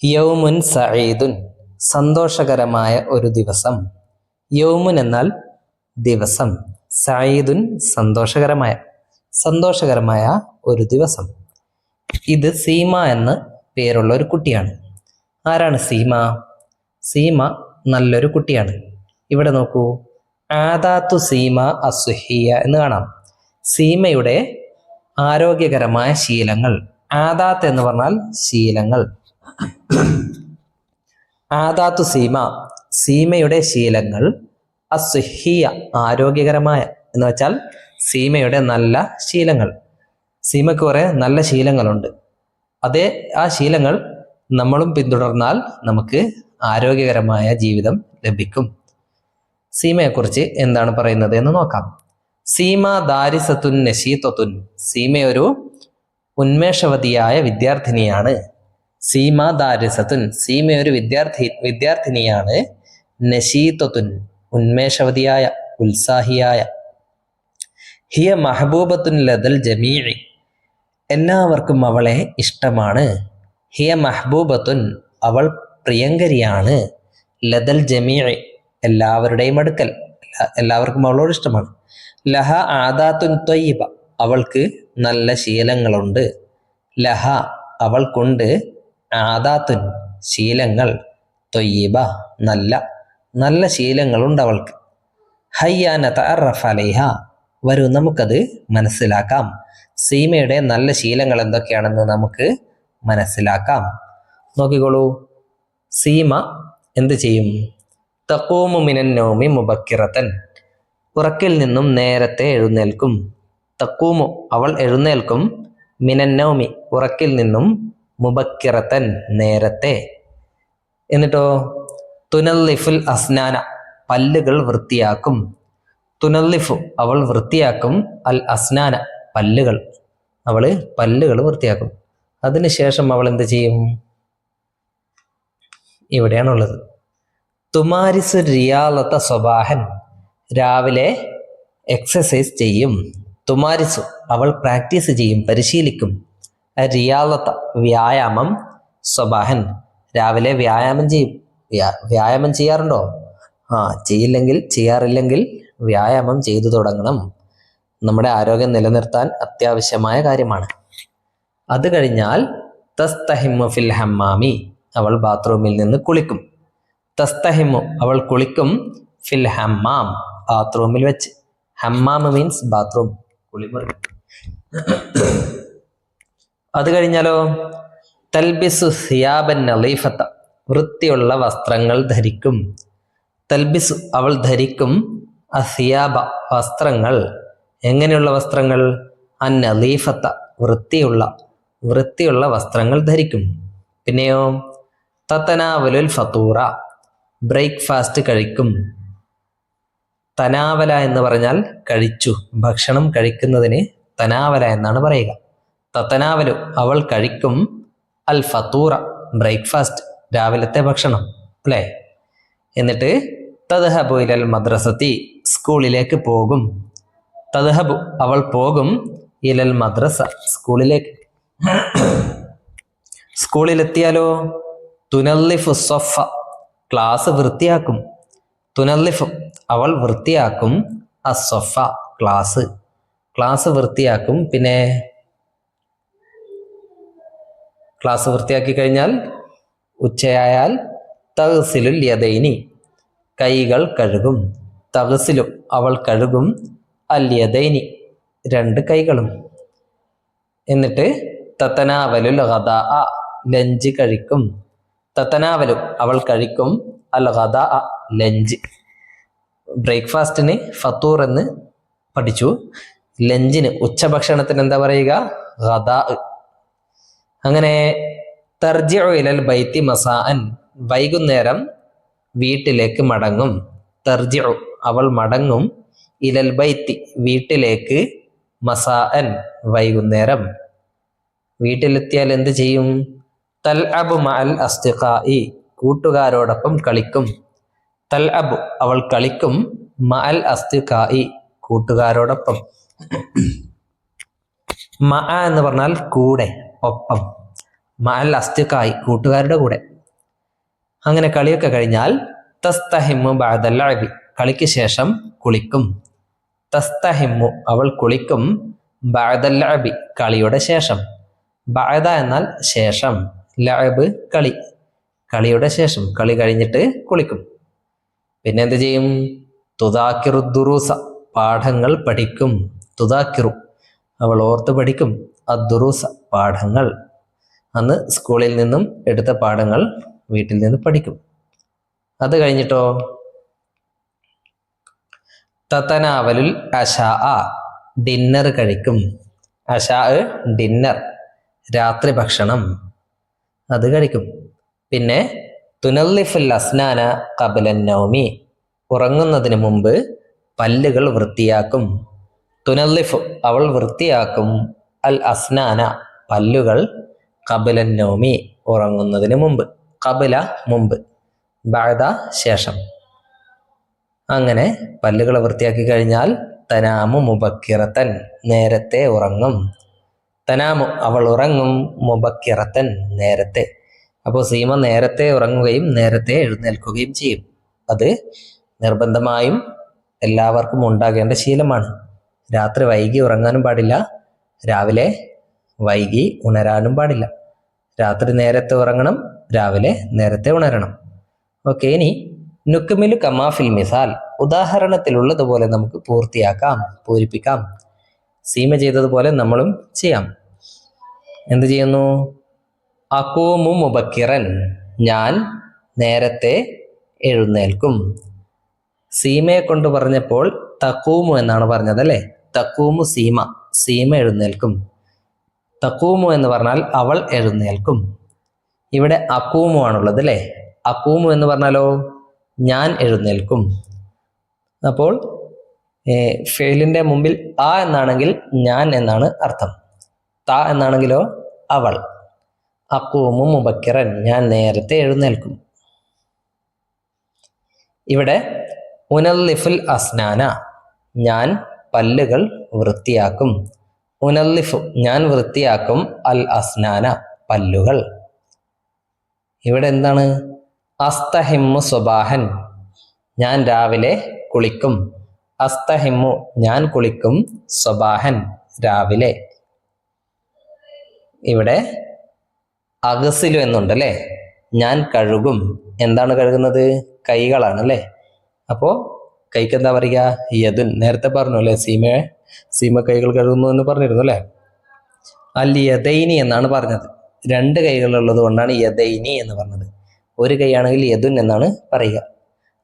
യൗമുൻ സഈദുൻ, സന്തോഷകരമായ ഒരു ദിവസം. യൗമുൻ എന്നാൽ ദിവസം, സഈദുൻ സന്തോഷകരമായ ഒരു ദിവസം. ഇത് സീമ എന്ന് പേരുള്ള ഒരു കുട്ടിയാണ്. ആരാണ് സീമ? സീമ നല്ലൊരു കുട്ടിയാണ്. ഇവിടെ നോക്കൂ, ആദാത്തു സീമ അസ്സുഹിയ എന്ന് കാണാം. സീമയുടെ ആരോഗ്യകരമായ ശീലങ്ങൾ. ആദാത്ത് എന്ന് പറഞ്ഞാൽ ശീലങ്ങൾ. ആദാത്തു സീമ, സീമയുടെ ശീലങ്ങൾ. അസ്സുഹിയ, ആരോഗ്യകരമായ എന്ന് വെച്ചാൽ സീമയുടെ നല്ല ശീലങ്ങൾ. സീമയ്ക്ക് കുറെ നല്ല ശീലങ്ങളുണ്ട്. ആ ശീലങ്ങൾ നമ്മളും പിന്തുടർന്നാൽ നമുക്ക് ആരോഗ്യകരമായ ജീവിതം ലഭിക്കും. സീമയെക്കുറിച്ച് എന്താണ് പറയുന്നത് എന്ന് നോക്കാം. സീമ ദാരിസത്തുൻ നശീത്വത്തുൻ, സീമയൊരു ഉന്മേഷവതിയായ വിദ്യാർത്ഥിനിയാണ്. സീമ ദാരിസത്തുൻ, സീമയൊരു വിദ്യാർത്ഥിനിയാണ്. നശീത്വത്തുൻ, ഉന്മേഷവതിയായ, ഉത്സാഹിയായ. ഹിയ മഹബൂബത്തുൻ ലദൽ ജമീഇ, എല്ലാവർക്കും അവളെ ഇഷ്ടമാണ്. ഹിയ മഹബൂബത്തുൻ, അവൾ പ്രിയങ്കരിയാണ്. ലദൽ ജമീഇ, എല്ലാവരുടെയും അടുക്കൽ, എല്ലാവർക്കും അവളോട് ഇഷ്ടമാണ്. ലഹ ആദാത്തുൻ ത്വയ്യിബ, അവൾക്ക് നല്ല ശീലങ്ങളുണ്ട്. ലഹ, അവൾക്കുണ്ട്. ആദാത്തുൻ, ശീലങ്ങൾ. ത്വയ്യിബ, നല്ല ശീലങ്ങളുണ്ട് അവൾക്ക്. ഹയ്യ നതഅറഫ് അലൈഹ, വരൂ നമുക്കത് മനസ്സിലാക്കാം. സീമയുടെ നല്ല ശീലങ്ങൾ എന്തൊക്കെയാണെന്ന് നമുക്ക് മനസ്സിലാക്കാം. നോക്കിക്കോളൂ, സീമ എന്ത് ചെയ്യും? തഖൂമു മിനൻ നൗമി മുബക്കിറത്തൻ, ഉറക്കിൽ നിന്നും നേരത്തെ എഴുന്നേൽക്കും. തഖൂമു, അവൾ എഴുന്നേൽക്കും. മിനൻ നൗമി, ഉറക്കിൽ നിന്നും. മുബക്കിറത്തൻ, നേരത്തെ. എന്നിട്ടോ തുനല്ലിഫുൽ അസ്നാന, പല്ലുകൾ വൃത്തിയാക്കും. തുനല്ലിഫു, അവൾ വൃത്തിയാക്കും. അൽ അസ്നാന, പല്ലുകൾ. അവള് പല്ലുകൾ വൃത്തിയാക്കും. അതിനുശേഷം അവൾ എന്ത് ചെയ്യും? ഇവിടെയാണുള്ളത്. തുമാരിസു റിയാലത്ത സ്വബാഹൻ, രാവിലെ എക്സസൈസ് ചെയ്യും. തുമാരിസു, അവൾ പ്രാക്ടീസ് ചെയ്യും, പരിശീലിക്കും. റിയാലത്ത, വ്യായാമം. സ്വബാഹൻ, രാവിലെ വ്യായാമം ചെയ്യും. വ്യായാമം ചെയ്യാറുണ്ടോ? ചെയ്യാറില്ലെങ്കിൽ വ്യായാമം ചെയ്തു തുടങ്ങണം. നമ്മുടെ ആരോഗ്യം നിലനിർത്താൻ അത്യാവശ്യമായ കാര്യമാണ്. അത് കഴിഞ്ഞാൽ തസ്തഹിമു ഫിൽ ഹമ്മാമി, അവൾ ബാത്റൂമിൽ നിന്ന് കുളിക്കും. തസ്തഹിമു, അവൾ കുളിക്കും. ഫിൽ ഹമ്മാം, ബാത്റൂമിൽ വെച്ച്. ഹമ്മാം മീൻസ് ബാത്റൂം, കുളിമുറി. അത് കഴിഞ്ഞാലോ തൽബിസു സിയാബൻ നളീഫത്ത, വൃത്തിയുള്ള വസ്ത്രങ്ങൾ ധരിക്കും. തൽബിസു, അവൾ ധരിക്കും. അസിയാബ, വസ്ത്രങ്ങൾ. എങ്ങനെയുള്ള വസ്ത്രങ്ങൾ? അൻ നളീഫത്ത, വൃത്തിയുള്ള വസ്ത്രങ്ങൾ ധരിക്കും. പിന്നെയോ തതനാവലുൽ ഫതൂറ, ബ്രേക്ക്ഫാസ്റ്റ് കഴിക്കും. തനാവല എന്ന് പറഞ്ഞാൽ കഴിച്ചു, ഭക്ഷണം കഴിക്കുന്നതിന് തനാവല എന്നാണ് പറയുക. തതനാവലു, അവൾ കഴിക്കും. അൽ ഫതൂറ, ബ്രേക്ക്ഫാസ്റ്റ്, രാവിലത്തെ ഭക്ഷണം, അല്ലേ? എന്നിട്ട് തദ്ഹബു ഇലൽ മദ്രസത്തി, സ്കൂളിലേക്ക് പോകും. തദ്ഹബു, അവൾ പോകും. ഇലൽ മദ്രസ, സ്കൂളിലേക്ക്. സ്കൂളിലെത്തിയാലോ തുനല്ലിഫു സഫ, ക്ലാസ് വൃത്തിയാക്കും. തുനല്ലിഫു, അവൾ വൃത്തിയാക്കും. അസ്സഫ, ക്ലാസ് വൃത്തിയാക്കും. പിന്നെ ക്ലാസ് വൃത്തിയാക്കി കഴിഞ്ഞാൽ ഉച്ചയായാൽ തഗ്സിലുൽ യദൈനി, കൈകൾ കഴുകും. തഗ്സിലു, അവൾ കഴുകും. അൽ യദൈനി, രണ്ട് കൈകളും. എന്നിട്ട് തതനാവലുൽ ഗദാ, ലഞ്ച് കഴിക്കും. തതനാവലു, അവൾ കഴിക്കും. അൽ ഗദാ, ലഞ്ച്. ബ്രേക്ക്ഫാസ്റ്റിന് ഫത്തൂർ എന്ന് പഠിച്ചു. ലഞ്ചിന്, ഉച്ചഭക്ഷണത്തിന് എന്താ പറയുക? ഗദാ. അങ്ങനെ തർജിഉ ഇലൽ ബൈത്തി മസാഅൻ, വൈകുന്നേരം വീട്ടിലേക്ക് മടങ്ങും. തർജിഉ, അവൾ മടങ്ങും. ഇലൽ ബൈത്തി, വീട്ടിലേക്ക്. മസാഅൻ, വൈകുന്നേരം. വീട്ടിലെത്തിയാൽ എന്ത് ചെയ്യും? തൽഅബു മഅൽ അസ്തിഖാഇ, കൂട്ടുകാരോടൊപ്പം കളിക്കും. തൽഅബു, അവൾ കളിക്കും. മഅൽ അസ്തിഖാഇ, കൂട്ടുകാരോടൊപ്പം. മഅ എന്ന് പറഞ്ഞാൽ കൂടെ, ഒപ്പം. മഅൽ അസ്തിഖായി കൂട്ടുകാരുടെ കൂടെ. അങ്ങനെ കളിയൊക്കെ കഴിഞ്ഞാൽ തസ്തഹിമ്മു ബഅദൽ ലഅബി കളിക്ക് ശേഷം കുളിക്കും. തസ്തഹിമ്മു അവൾ കുളിക്കും, ബഅദൽ ലഅബി കളിയുടെ ശേഷം. ബഅദ എന്നാൽ ശേഷം, ലഅബ് കളി, കളിയുടെ ശേഷം, കളി കഴിഞ്ഞിട്ട് കുളിക്കും. പിന്നെ എന്ത് ചെയ്യും? തുദാക്കിറു ദുറൂസ പാഠങ്ങൾ പഠിക്കും. തുദാക്കിറു അവൾ ഓർത്ത് പഠിക്കും, അദ്ദുറൂസ പാഠങ്ങൾ, അന്ന് സ്കൂളിൽ നിന്നും എടുത്ത പാഠങ്ങൾ വീട്ടിൽ നിന്ന് പഠിക്കും. അത് കഴിഞ്ഞിട്ടോ തതനാവലുൽ അശാ ഡിന്നർ കഴിക്കും. അശാ ഡിന്നർ, രാത്രി ഭക്ഷണം, അത് കഴിക്കും. പിന്നെ തുനല്ലിഫുൽ അസ്നാന ഖബലൻ നൗമി ഉറങ്ങുന്നതിന് മുമ്പ് പല്ലുകൾ വൃത്തിയാക്കും. തുനല്ലിഫു അവൾ വൃത്തിയാക്കും, അൽ അസ്നാന പല്ലുകൾ, ഖബലൻ നൗമി ഉറങ്ങുന്നതിന് മുമ്പ്. ഖബല മുമ്പ്, ബഅദ ശേഷം. അങ്ങനെ പല്ലുകൾ വൃത്തിയാക്കി കഴിഞ്ഞാൽ തനാമു മുബക്കിറത്തൻ നേരത്തെ ഉറങ്ങും. തനാമു അവൾ ഉറങ്ങും, മുബക്കിറത്തൻ നേരത്തെ. അപ്പോൾ സീമ നേരത്തെ ഉറങ്ങുകയും നേരത്തെ എഴുന്നേൽക്കുകയും ചെയ്യും. അത് നിർബന്ധമായും എല്ലാവർക്കും ഉണ്ടാകേണ്ട ശീലമാണ്. രാത്രി വൈകി ഉറങ്ങാനും പാടില്ല, രാവിലെ വൈകി ഉണരാനും പാടില്ല. രാത്രി നേരത്തെ ഉറങ്ങണം, രാവിലെ നേരത്തെ ഉണരണം. ഓക്കെ, ഇനി നുക്മിലു കമാഫിൽ മിസാൽ ഉദാഹരണത്തിലുള്ളതുപോലെ നമുക്ക് പൂർത്തിയാക്കാം, പൂരിപ്പിക്കാം. സീമ ചെയ്തതുപോലെ നമ്മളും ചെയ്യാം. എന്ത് ചെയ്യുന്നു? അഖൂമു മുബക്കിറൻ ഞാൻ നേരത്തെ എഴുന്നേൽക്കും. സീമയെ കൊണ്ട് പറഞ്ഞപ്പോൾ തഖൂമു എന്നാണ് പറഞ്ഞത് അല്ലേ? തഖൂമു സീമ, സീമ എഴുന്നേൽക്കും. തഖൂമു എന്ന് പറഞ്ഞാൽ അവൾ എഴുന്നേൽക്കും. ഇവിടെ അഖൂമു ആണുള്ളത് അല്ലേ? അഖൂമു എന്ന് പറഞ്ഞാലോ ഞാൻ എഴുന്നേൽക്കും. അപ്പോൾ ഫെയിലിന്റെ മുമ്പിൽ ആ എന്നാണെങ്കിൽ ഞാൻ എന്നാണ് അർത്ഥം. ത എന്നാണെങ്കിലോ അവൾ. അഖൂമു മുബക്കിറൻ ഞാൻ നേരത്തെ എഴുന്നേൽക്കും. ഇവിടെ ഉനല്ലിഫുൽ അസ്നാന ഞാൻ പല്ലുകൾ വൃത്തിയാക്കും. ഉനല്ലിഫു ഞാൻ വൃത്തിയാക്കും, അൽ അസ്നാന പല്ലുകൾ. ഇവിടെ എന്താണ്? അസ്തഹിമ്മു സ്വബാഹൻ ഞാൻ രാവിലെ കുളിക്കും. അസ്തഹിമ്മു ഞാൻ കുളിക്കും, സ്വബാഹൻ രാവിലെ. ഇവിടെ അഗസിലു എന്നുണ്ട് അല്ലേ? ഞാൻ കഴുകും. എന്താണ് കഴുകുന്നത്? കൈകളാണ് അല്ലേ? അപ്പോൾ കൈക്ക് എന്താ പറയുക? യദുൻ. നേരത്തെ പറഞ്ഞു അല്ലേ? സീമ കൈകൾ കഴുകുന്നു എന്ന് പറഞ്ഞിരുന്നു അല്ലേ? അൽ യദൈനി എന്നാണ് പറഞ്ഞത്. രണ്ട് കൈകളുള്ളത് കൊണ്ടാണ് യദൈനി എന്ന് പറഞ്ഞത്. ഒരു കൈയാണെങ്കിൽ യദുൻ എന്നാണ് പറയുക.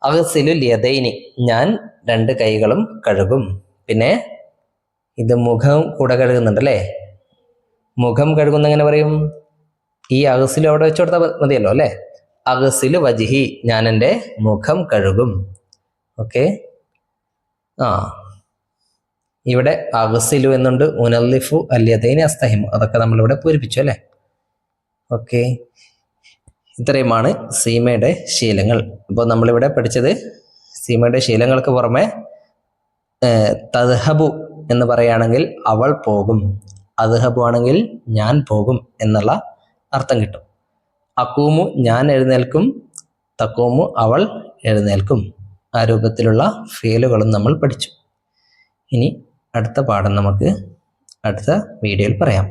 അഗ്സിലുൽ യദൈനി ഞാൻ രണ്ട് കൈകളും കഴുകും. പിന്നെ ഇത് മുഖം കൂടെ കഴുകുന്നുണ്ട് അല്ലേ? മുഖം കഴുകുന്ന എങ്ങനെ പറയും? ഈ അഗ്സിലു അവിടെ വെച്ച് കൊടുത്താൽ മതിയല്ലോ അല്ലേ? അഗ്സിലു വജ്ഹി ഞാൻ എൻ്റെ മുഖം കഴുകും. ഓക്കെ, ഇവിടെ അഗ്സിലു എന്നുണ്ട്, ഉനല്ലിഫു അൽ യദൈനി അസ്തഹിമു അതൊക്കെ നമ്മളിവിടെ പൂരിപ്പിച്ചു അല്ലേ? ഓക്കെ, ഇത്രയുമാണ് സീമയുടെ ശീലങ്ങൾ. അപ്പോൾ നമ്മളിവിടെ പഠിച്ചത് സീമയുടെ ശീലങ്ങൾക്ക് പുറമെ തദ്ഹബു എന്ന് പറയുകയാണെങ്കിൽ അവൾ പോകും, അദ്ഹബു ആണെങ്കിൽ ഞാൻ പോകും എന്നുള്ള അർത്ഥം കിട്ടും. അഖൂമു ഞാൻ എഴുന്നേൽക്കും, തഖൂമു അവൾ എഴുന്നേൽക്കും. ആ രൂപത്തിലുള്ള ഫീലുകളും നമ്മൾ പഠിച്ചു. ഇനി അടുത്ത പാഠം നമുക്ക് അടുത്ത വീഡിയോയിൽ പറയാം.